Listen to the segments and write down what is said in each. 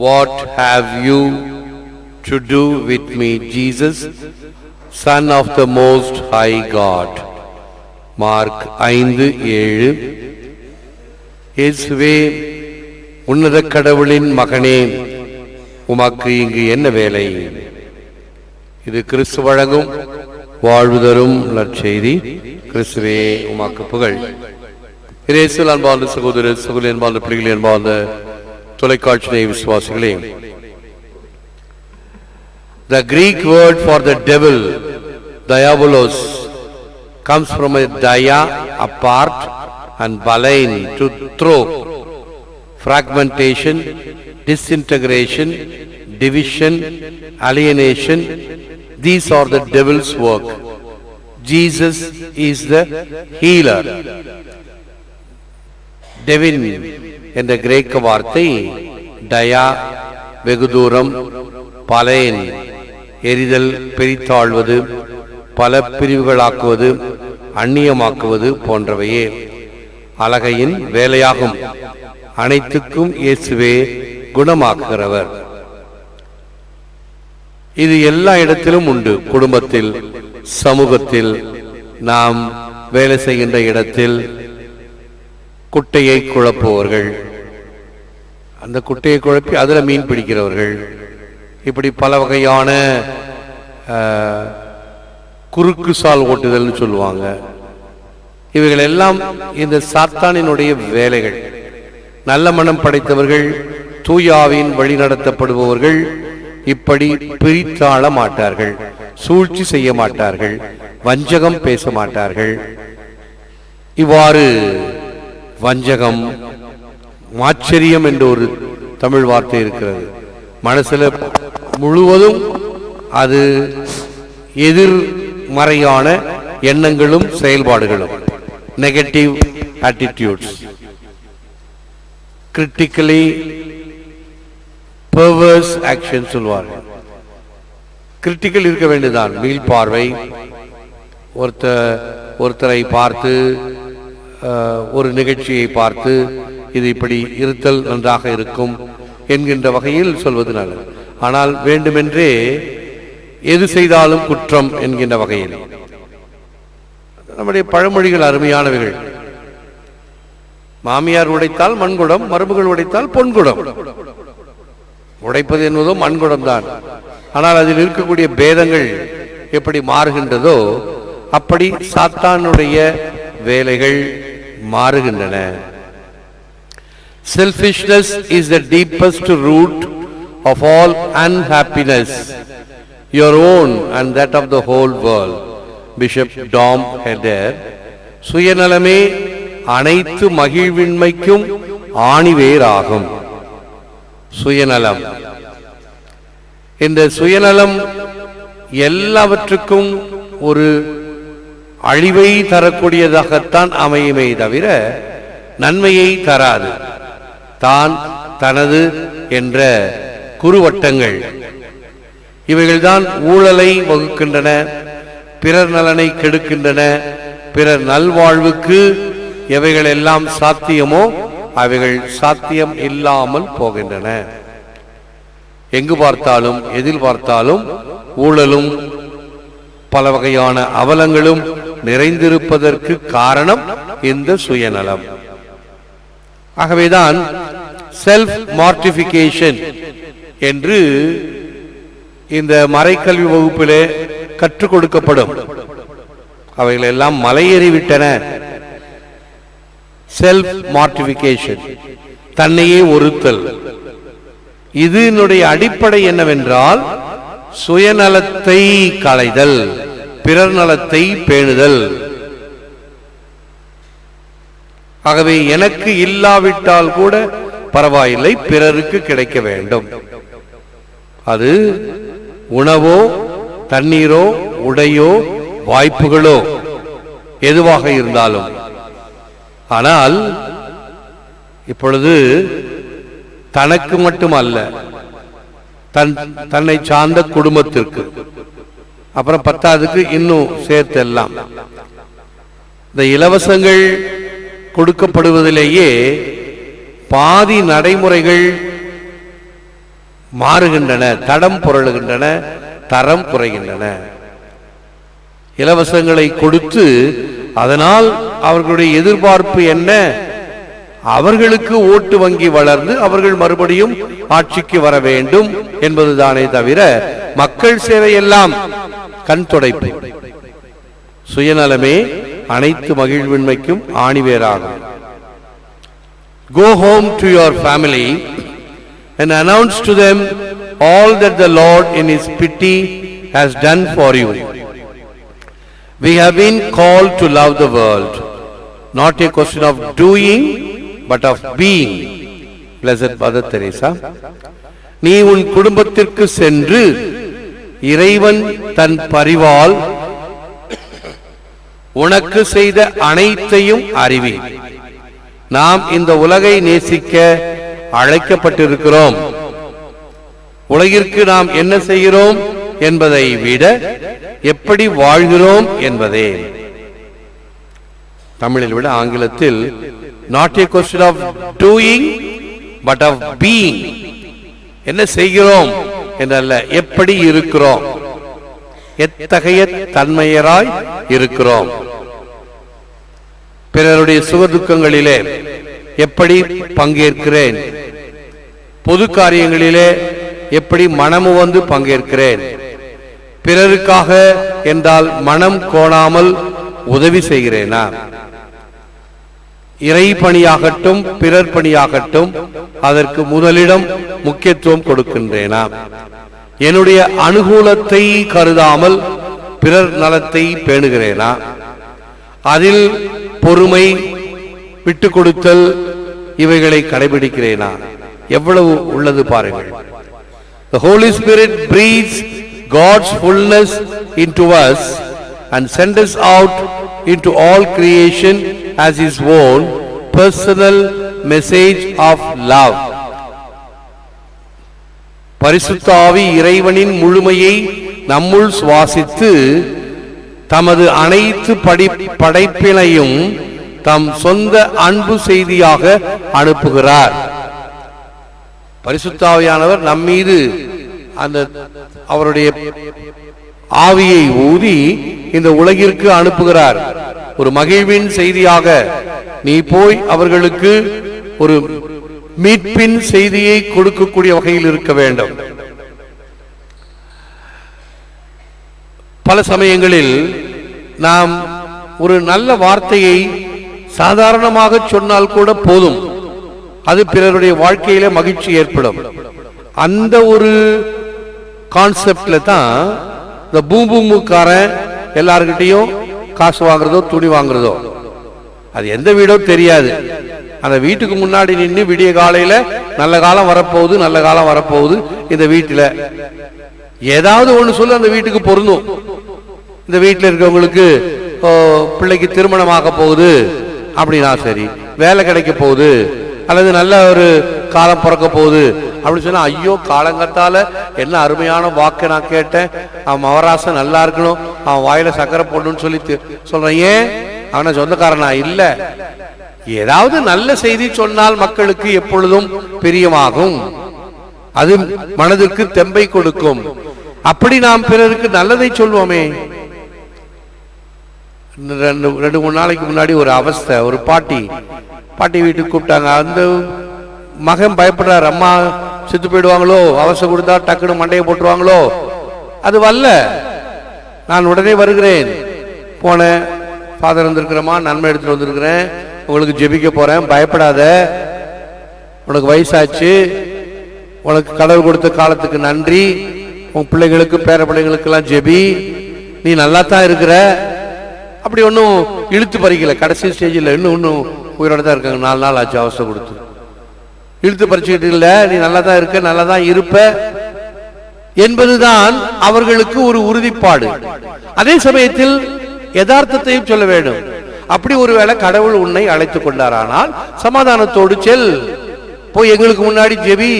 What have you to do with me, Jesus, Son of the Most High God? Mark 5:7. இயேசுவே, உன்னத கடவுளின் மகனே, உமக்கு இங்கு என்ன வேலை? இது கிறிஸ்து வழங்கும் வாழ்வு தரும் நற்செய்தி. கிறிஸ்துவே, உமக்கு புகழ். இயேசுவில் அன்பார்ந்த சகோதர சகோதரி, அன்பார்ந்த பிள்ளைகளே, அன்பார்ந்த தொலைக்காட்சி விசுவாசிகளே, the Greek word for the devil, diabolos, comes from a dia, apart, and balein, to throw, fragmentation, disintegration, division, alienation. These are the devil's work. Jesus is the healer. Devil என்ற கிரேக்க வார்த்தை டயா, வெகு தூரம், பலேன், எரிதல், பிரித்தாழ்வது, பல பிரிவுகளாக்குவது, அந்நியமாக்குவது போன்றவையே அலகையின் வேலையாகும். அனைத்துக்கும் இயேசுவே குணமாக்குகிறவர். இது எல்லா இடத்திலும் உண்டு. குடும்பத்தில், சமூகத்தில், நாம் வேலை செய்கின்ற இடத்தில் குட்டையை குழப்புவர்கள், அந்த குட்டையை குழப்பி அதில் மீன் பிடிக்கிறவர்கள், இப்படி பல வகையான குறுக்கு சால் ஓட்டுதல்னு சொல்லுவாங்க. இவைகள் எல்லாம் இந்த சாத்தானினுடைய வேலைகள். நல்ல மனம் படைத்தவர்கள், தூயாவின் வழி நடத்தப்படுபவர்கள் இப்படி பிரித்தாள மாட்டார்கள், சூழ்ச்சி செய்ய மாட்டார்கள், வஞ்சகம் பேச மாட்டார்கள். இவ்வாறு வஞ்சகம், மாச்சரியம் என்ற ஒரு தமிழ் வார்த்தை இருக்கிறது. மனசுல முழுவதும் அது எதிர்மறையான எண்ணங்களும் செயல்பாடுகளும், negative attitudes, critically perverse actions சொல்வார்கள். கிரிட்டிக்கல் இருக்க வேண்டியதான். மீள்பார்வை, ஒருத்தரை பார்த்து, ஒரு நிகழ்ச்சியை பார்த்து இது இப்படி இருத்தல் நன்றாக இருக்கும் என்கின்ற வகையில் சொல்வது நல்லது. ஆனால் வேண்டுமென்றே எது செய்தாலும் குற்றம் என்கின்ற வகையில் நம்முடைய பழமொழிகள் அருமையானவைகள். மாமியார் உடைத்தால் மண்குடம், மருமகள் உடைத்தால் பொன்குடம். உடைப்பது என்பதும் மண்குடம் தான். ஆனால் அதில் இருக்கக்கூடிய பேதங்கள் எப்படி மாறுகின்றதோ அப்படி சாத்தானுடைய வேலைகள் மாறுகின்றன. Selfishness is the deepest root of all unhappiness, your own and that of the whole world. Bishop Dom Heder. சுயநலமே அனைத்து மகிழ்வின்மைக்கும் ஆணிவேராகும். சுயநலம், இந்த சுயநலம் எல்லாவற்றுக்கும் ஒரு அழிவை தரக்கூடியதாகத்தான் அமையுமே தவிர நன்மையை தராது. தான், தனது என்ற குறுவட்டங்கள் இவைகள்தான் ஊழலை வகுக்கின்றன, பிறர் நலனை கெடுக்கின்றன. பிறர் நல்வாழ்வுக்கு எவைகள் எல்லாம் சாத்தியமோ அவைகள் சாத்தியம் இல்லாமல் போகின்றன. எங்கு பார்த்தாலும், எதில் பார்த்தாலும் ஊழலும் பல வகையான அவலங்களும் நிறைந்திருப்பதற்கு காரணம் இந்த சுயநலம். ஆகவேதான் செல்ஃப் மார்டிஃபிகேஷன் என்று இந்த மறைக்கல்வி வகுப்பிலே கற்றுக் கொடுக்கப்படும். அவைகள் எல்லாம் மலையேறிவிட்டன. செல்ஃப் மார்டிஃபிகேஷன், தன்னையே ஒருத்தல். இதனுடைய அடிப்படை என்னவென்றால் சுயநலத்தை களைதல், பிறர் நலத்தை பேணுதல். ஆகவே எனக்கு இல்லாவிட்டால் கூட பரவாயில்லை, பிறருக்கு கிடைக்க வேண்டும். அது உணவோ, தண்ணீரோ, உடையோ, வாய்ப்புகளோ எதுவாக இருந்தாலும். ஆனால் இப்பொழுது தனக்கு மட்டுமல்ல, தன்னை சார்ந்த குடும்பத்திற்கு, அப்புறம் பத்தாவதுக்கு இன்னும் சேர்த்தெல்லாம் இந்த இலவசங்கள் கொடுக்கப்படுவதிலேயே பாதி நடைமுறைகள் மாறுகின்றன, தடம் புரளுகின்றன, தரம் குறைகின்றன. இலவசங்களை கொடுத்து அதனால் அவர்களுடைய எதிர்பார்ப்பு என்ன? அவர்களுக்கு ஓட்டு வங்கி வளர்ந்து அவர்கள் மறுபடியும் ஆட்சிக்கு வர வேண்டும் என்பதுதானே தவிர மக்கள் சேவை எல்லாம் கண் துடைப்பு. சுயநலமே அனைத்து மகிழ்வின்மைக்கும் ஆணிவேராகும். Go home to your family and announce to them all that the Lord in His pity has done for you. We have been called to love the world, not a question of doing but of being. Blessed Mother Teresa. நீ உன் குடும்பத்திற்கு சென்று இறைவன் தன் பரிவால் உனக்கு செய்த அனைத்தையும் அறிவி. நாம் இந்த உலகை நேசிக்க அழைக்கப்பட்டிருக்கிறோம். உலகிற்கு நாம் என்ன செய்கிறோம் என்பதை விட எப்படி வாழ்கிறோம் என்பதே. தமிழில் விட ஆங்கிலத்தில் not a question of doing but of being. என்ன செய்கிறோம் என்றல்ல, எப்படி இருக்கிறோம், எத்தகைய தன்மையராய் இருக்கிறோம், பிறருடைய சுகதுக்கங்களிலே எப்படி பங்கேற்கிறேன், பொது காரியங்களிலே எப்படி மனமு வந்து பங்கேற்கிறேன், பிறருக்காக என்றால் மனம் கோணாமல் உதவி செய்கிறேனா, இறை பணியாகட்டும் பிறர் பணியாகட்டும் அதற்கு முதலிடம் முக்கியத்துவம் கொடுக்கின்றேனா, என்னுடைய அனுகூலத்தை கருதாமல் பிறர் நலத்தை பேணுகிறேனா, அதில் பொறுமை, விட்டு கொடுத்தல் இவைகளை கடைபிடிக்கிறேனா? எவ்வளவு உள்ளது பாருங்கள். The Holy Spirit breathes God's fullness into us and sends us out into all creation as His own personal message of love. பரிசுத்த ஆவி இறைவனின் முழுமையை நம்முள் சுவாசித்து தமது அனைத்து படைப்பினையும் தம் சொந்த அன்பு செய்தியாக அனுப்புகிறார். பரிசுத்த ஆவியானவர் நம்மீது அந்த அவருடைய ஆவியை ஊதி இந்த உலகிற்கு அனுப்புகிறார். ஒரு மகிழ்வின் செய்தியாக நீ போய் அவர்களுக்கு ஒரு மீட்பின் செய்தியை கொடுக்கக்கூடிய வகையில் இருக்க வேண்டும். பல சமயங்களில் நாம் ஒரு நல்ல வார்த்தையை சாதாரணமாக சொன்னால் கூட போதும், அது பிறருடைய வாழ்க்கையில மகிழ்ச்சி ஏற்படும். அந்த ஒரு கான்செப்ட்ல தான் இந்த பூம்பூமுக்காரன் எல்லார்கிட்டையும் காசு வாங்குறதோ துணி வாங்குறதோ, அது எந்த வீடோ தெரியாது. அந்த வீட்டுக்கு முன்னாடி நின்று விடிய காலையில நல்ல காலம் வரப்போகுது, நல்ல காலம் வரப்போகுது, இந்த வீட்டுல ஏதாவது ஒண்ணு சொல்லு அந்த வீட்டுக்கு பொருந்தும். இந்த வீட்டில் இருக்கவங்களுக்கு பிள்ளைக்கு திருமணமாக போகுது அப்படின்னா சரி, வேலை கிடைக்க போகுது அல்லது நல்ல ஒரு காலம் பிறக்க போகுது அப்படின்னு சொன்னா, ஐயோ காலங்கத்தால என்ன அருமையான வாக்கு நான் கேட்டேன், அவன் மவராசன் நல்லா இருக்கணும், அவன் வாயில சக்கரை போடணும்னு சொல்லி சொல்றேன். ஏன் அவனை சொந்தக்காரனா? இல்ல, ஏதாவது நல்ல செய்தி சொன்னால் மக்களுக்கு எப்பொழுதும் பிரியமாகும், அது மனதிற்கு தெம்பை கொடுக்கும். அப்படி நாம் பிறருக்கு நல்லதை சொல்வோமே. 2-3 நாளைக்கு முன்னாடி ஒரு அவஸ்தை, ஒரு பாட்டி வீட்டுக்கு கூப்பிட்டாங்க. அந்த மகன் பயப்படுறார், அம்மா செத்து போயிடுவாங்களோ, அவசை கொடுத்தா டக்குன்னு மண்டையை போட்டுருவாங்களோ. அது வரல, நான் உடனே வருகிறேன். போனேன், ஃபாதர் வந்திருக்கிறேம்மா, நன்மை எடுத்துட்டு வந்திருக்கிறேன், உங்களுக்கு ஜெபிக்க போறேன், பயப்படாத, உனக்கு வயசாச்சு, உனக்கு கடவுள் கொடுத்த காலத்துக்கு நன்றி, உன் பிள்ளைகளுக்கு பேர பிள்ளைகளுக்கெல்லாம் ஜெபி, நீ நல்லா தான் இருக்கிற. அப்படி ஒன்றும் இழுத்து பறிக்கல. கடைசி ஸ்டேஜில் இன்னும் உயிரோட தான் இருக்காங்க. 4 நாள் ஆச்சு அவஸ்தை கொடுத்து. இழுத்து பறிச்சுக்கிட்டு இல்லை, நீ நல்லா தான் இருக்க, நல்லா தான் இருப்ப என்பதுதான் அவர்களுக்கு ஒரு உறுதிப்பாடு. அதே சமயத்தில் யதார்த்தத்தையும் சொல்ல வேண்டும். அப்படி ஒருவேளை கடவுள் உன்னை அழைத்துக் கொண்டாரானால் சமாதானத்தோடு செல், போய் எங்களுக்கு முன்னாடி ஜெபி,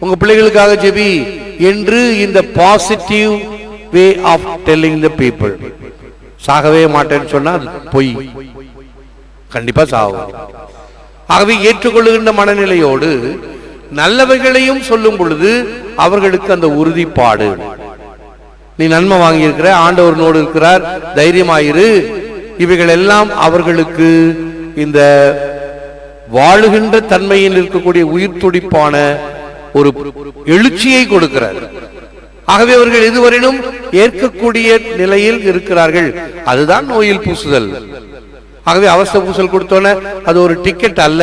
உங்க பிள்ளைகளுக்காக ஜெபி என்று இந்த positive way of telling the people. சாகவே மாட்டேன்னு சொன்னா அது பொய், கண்டிப்பா சாகும். ஆகவே ஏற்றுக்கொள்ளுகின்ற மனநிலையோடு நல்லவைகளையும் சொல்லும் பொழுது அவர்களுக்கு அந்த உறுதிப்பாடு, நீ நன்மை வாங்கி இருக்கிற, ஆண்டவரோடு இருக்கிறார், தைரியமாயிரு, இவைகள் எல்லாம் அவர்களுக்கு இந்த வாழுகின்ற தன்மையில் இருக்கக்கூடிய உயிர் துடிப்பான ஒரு எழுச்சியை கொடுக்கிறார். ஆகவே அவர்கள் இதுவரையிலும் ஏற்கக்கூடிய நிலையில் இருக்கிறார்கள். அதுதான் நோயில் பூசுதல். ஆகவே அவஸ்தை பூசல் கொடுத்தோன்னே அது ஒரு டிக்கெட் அல்ல,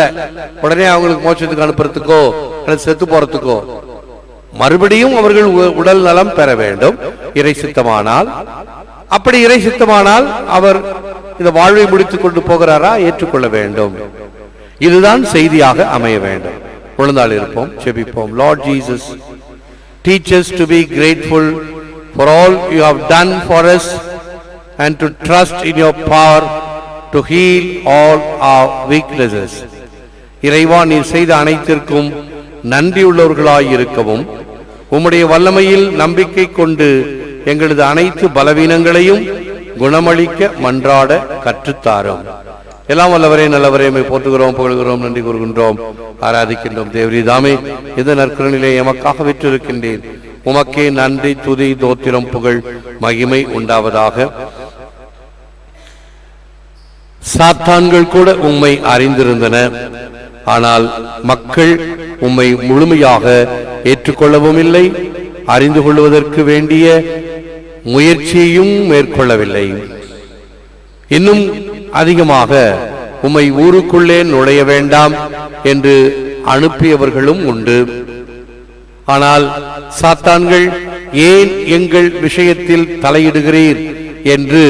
உடனே அவங்களுக்கு மோட்சத்துக்கு அனுப்புறதுக்கோ அல்லது செத்து போறதுக்கோ. மறுபடியும் அவர்கள் உடல் நலம் பெற வேண்டும் இறை சித்தமானால். அப்படி இறை சித்தமானால் அவர் இந்த வாழ்வை முடித்துக் கொண்டு போகிறாரா, ஏற்றுக்கொள்ள வேண்டும். இதுதான் செய்தியாக அமைய வேண்டும். உழந்தால் இருப்போம், செபிப்போம். Lord Jesus, teach us to be grateful for all you have done for us and to trust in your power to heal all our weaknesses. இறைவா, நீர் செய்த அனைத்திற்கும் நன்றியுள்ளவர்களாய் இருக்கவும், உம்முடைய வல்லமையில் நம்பிக்கை கொண்டு எங்களது அனைத்து பலவீனங்களையும் குணமளிக்க மன்றாட கற்றுத்தாரும். எல்லாம் வல்லவரே, நல்லவரே, போற்றுகிறோம், புகழ்கிறோம், நன்றி கூறுகின்றோம், ஆராதிக்கின்றோம். தேவரீதாமே, இந்த நற்கரனிலே எமக்காக விற்றிருக்கின்றேன். உமக்கே நன்றி, துதி, தோத்திரம், புகழ், மகிமை உண்டாவதாக. சாத்தான்கள் கூட உம்மை அறிந்திருந்தன, ஆனால் மக்கள் உம்மை முழுமையாக ஏற்றுக்கொள்ளவும் இல்லை, அறிந்து கொள்வதற்கு வேண்டிய முயற்சியையும் மேற்கொள்ளவில்லை. இன்னும் அதிகமாக உம்மை ஊருக்குள்ளே நுழைய வேண்டாம் என்று அனுப்பியவர்களும் உண்டு. ஆனால் சாத்தான்கள், ஏன் எங்கள் விஷயத்தில் தலையிடுகிறீர் என்று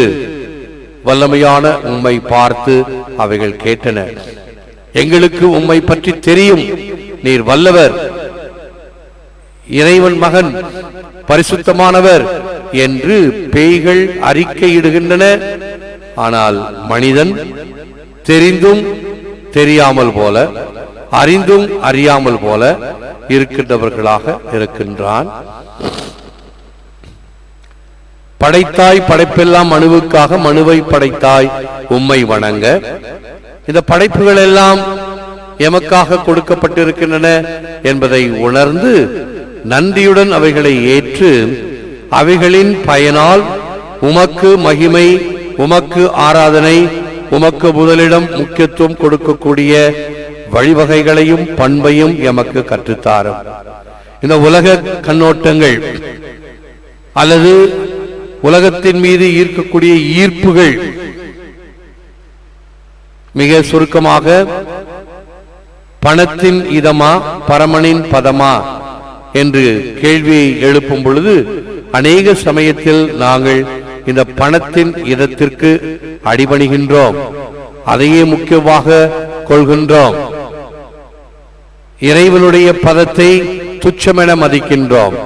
வல்லமையான உம்மை பார்த்து அவைகள் கேட்டன. எங்களுக்கு உம்மை பற்றி தெரியும், நீர் வல்லவர், இறைவன் மகன், பரிசுத்தமானவர் என்று பேய்கள் அறிக்கையிடுகின்றன. ஆனால் மனிதன் தெரிந்தும் தெரியாமல் போல, அறிந்தும் அறியாமல் போல இருக்கின்றவர்களாக இருக்கின்றான். படைத்தாய், படைப்பெல்லாம் மனுவுக்காக, மனுவை படைத்தாய், உம்மை வணங்க. இந்த படைப்புகள் எல்லாம் எமக்காக கொடுக்கப்பட்டிருக்கின்றன என்பதை உணர்ந்து நன்றியுடன் அவைகளை ஏற்று அவைகளின் பயனால் உமக்கு மகிமை, உமக்கு ஆராதனை, உமக்கு முதலிடம் முக்கியத்துவம் கொடுக்கக்கூடிய வழிவகைகளையும் பண்பையும் எமக்கு கற்றுத்தாரும். இந்த உலக கண்ணோட்டங்கள் அல்லது உலகத்தின் மீது ஈர்க்கக்கூடிய ஈர்ப்புகள் மிக சுருக்கமாக பணத்தின் இதமா, பரமனின் பதமா என்று கேள்வியை எழுப்பும் பொழுது அநேக சமயத்தில் நாங்கள் இந்த பணத்தின் இதத்திற்கு அடிபணிகின்றோம், அதையே முக்கியமாக கொள்கின்றோம். இறைவனுடைய பதத்தை துச்சமென மதிக்கின்றோம்,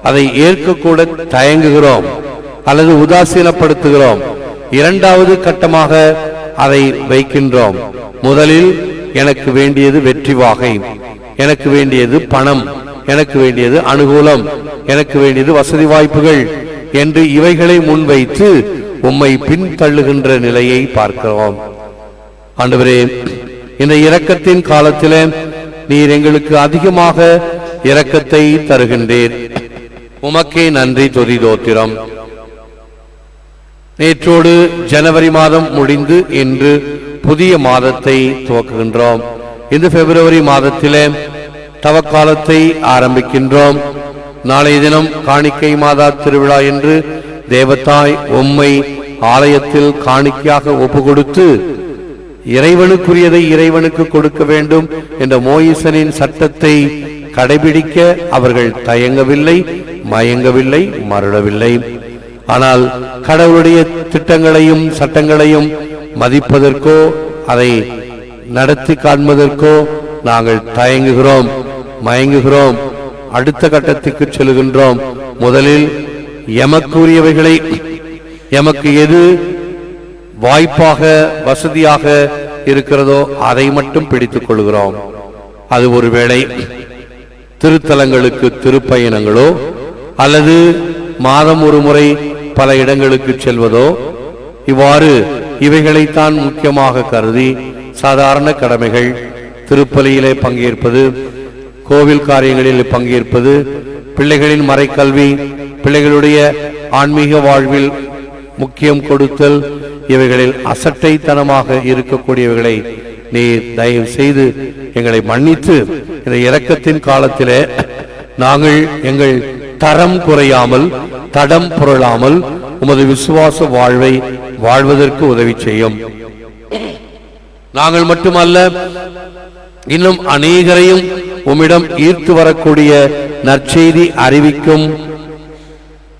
அதை ஏற்கக்கூட தயங்குகிறோம் அல்லது உதாசீனப்படுத்துகிறோம். இரண்டாவது கட்டமாக அதை வைக்கின்றோம். முதலில் எனக்கு வேண்டியது வெற்றி வாகை, எனக்கு வேண்டியது பணம், எனக்கு வேண்டியது அனுகூலம், எனக்கு வேண்டியது வசதி வாய்ப்புகள் என்று இவைகளை முன்வைத்து உம்மை பின்தள்ளுகின்ற நிலையை பார்க்கிறோம். ஆண்டவரே, இந்த இரக்கத்தின் காலத்திலே நீர் எங்களுக்கு அதிகமாக இரக்கத்தை தருகின்றீர். உமக்கே நன்றி, துதி, தோத்திரம். நேற்றோடு ஜனவரி மாதம் முடிந்து இன்று புதிய மாதத்தை துவக்குகின்றோம். இந்த பிப்ரவரி மாதத்திலே தவக்காலத்தை ஆரம்பிக்கின்றோம். நாளைய தினம் காணிக்கை மாதா திருவிழா என்று தேவதாய் உம்மை ஆலயத்தில் காணிக்கையாக ஒப்பு கொடுத்து இறைவனுக்குரியதை இறைவனுக்கு கொடுக்க வேண்டும் என்ற மோயிசனின் சட்டத்தை கடைபிடிக்க அவர்கள் தயங்கவில்லை, மயங்கவில்லை, மருளவில்லை. ஆனால் கடவுளுடைய திட்டங்களையும் சட்டங்களையும் மதிப்பதற்கோ அதை நடத்தி காண்பதற்கோ நாங்கள் தயங்குகிறோம், மயங்குகிறோம். அடுத்த கட்டத்துக்கு செல்கின்றோம். முதலில் எமக்குரியவைகளை, எமக்கு எது வாய்ப்பாக வசதியாக இருக்கிறதோ அதை மட்டும் பிடித்துக் கொள்கிறோம். அது ஒருவேளை திருத்தலங்களுக்கு திருப்பயணங்களோ அல்லது மாதம் ஒரு முறை பல இடங்களுக்கு செல்வதோ, இவ்வாறு இவைகளைத்தான் முக்கியமாக கருதி சாதாரண கடமைகள், திருப்பலியிலே பங்கேற்பது, கோவில் காரியங்களில் பங்கேற்பது, பிள்ளைகளின் மறைக்கல்வி, பிள்ளைகளுடைய ஆன்மீக வாழ்வில் முக்கியம் கொடுத்தல், இவைகளில் அசட்டைத்தனமாக இருக்கக்கூடியவைகளை நீர் தயவு செய்து எங்களை மன்னித்து இந்த இரக்கத்தின் காலத்திலே நாங்கள் எங்கள் தரம் குறையாமல் தடம் புரளாமல் உமது விசுவாச வாழ்வை வாழ்வதற்கு உதவி செய்யும். நாங்கள் மட்டுமல்ல, இன்னும் அநேகரையும் உம்மிடம் ஈர்த்து வரக்கூடிய நற்செய்தி அறிவிக்கும்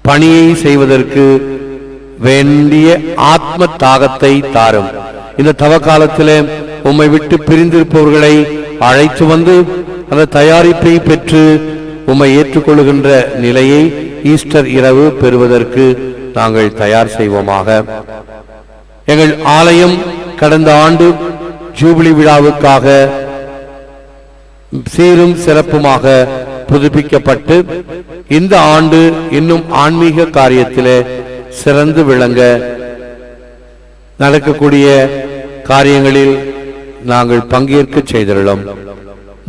பணியை செய்வதற்கு வேண்டிய ஆத்ம தாகத்தை தாரும். இந்த தவ காலத்திலே உம்மை விட்டு பிரிந்திருப்பவர்களை அழைத்து வந்து அந்த தயாரிப்பை பெற்று உம்மை ஏற்றுக்கொள்ளுகின்ற நிலையை ஈஸ்டர் இரவு பெறுவதற்கு நாங்கள் தயார் செய்வோமாக. எங்கள் ஆலயம் கடந்த ஆண்டு ஜூபிலி விழாவுக்காக சீரும் சிறப்புமாக புதுப்பிக்கப்பட்டு இந்த ஆண்டு இன்னும் ஆன்மீக காரியத்திலே சிறந்து விளங்க நடக்கக்கூடிய காரியங்களில் நாங்கள் பங்கேற்க செய்திருக்கிறோம்.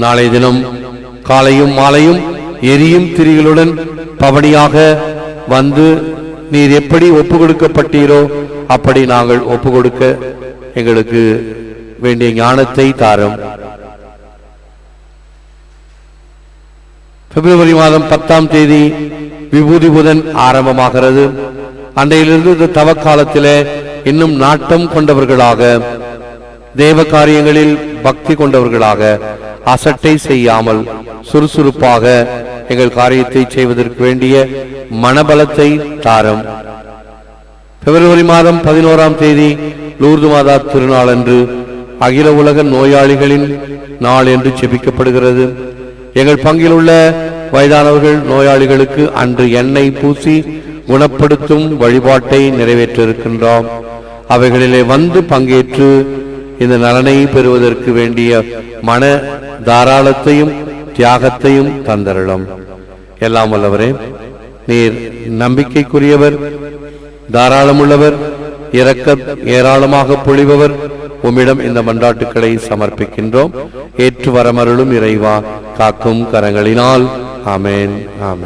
நாளைய தினம் காலையும் மாலையும் எரியும் திரிகளுடன் பவனியாக வந்து நீர் எப்படி ஒப்பு கொடுக்கப்பட்டீரோ அப்படி நாங்கள் ஒப்பு கொடுக்க எங்களுக்கு வேண்டிய ஞானத்தை தாரும். பிப்ரவரி மாதம் 10ஆம் தேதி விபூதி புதன் ஆரம்பமாகிறது. அன்றையிலிருந்து இந்த தவ காலத்திலே இன்னும் நாட்டம் கொண்டவர்களாக, தேவ காரியங்களில் பக்தி கொண்டவர்களாக, அசட்டை செய்யாமல் சுறுசுறுப்பாக எங்கள் காரியத்தை செய்வதற்கு வேண்டிய மனபலத்தை தாரும். பிப்ரவரி மாதம் 11ஆம் தேதி லூர்து மாதா திருநாள் அன்று அகில உலக நோயாளிகளின் நாள் என்று செபிக்கப்படுகிறது. எங்கள் பங்கில் உள்ள வயதானவர்கள் நோயாளிகளுக்கு அன்று எண்ணெய் பூசி குணப்படுத்தும் வழிபாட்டை நிறைவேற்ற இருக்கின்றோம். அவைகளிலே வந்து பங்கேற்று இந்த நலனை பெறுவதற்கு வேண்டிய மன தாராளத்தையும் தியாகத்தையும் தந்தருளும். எல்லாம் வல்லவரே, நீர் நம்பிக்கைக்குரியவர், தாராளமுள்ளவர், இரக்க ஏராளமாக பொழிபவர். உம்மிடம் இந்த மன்றாட்டுக்களை சமர்ப்பிக்கின்றோம். ஏற்று வரமருளும் இறைவா, காக்கும் கரங்களினால். ஆமென், ஆமென்.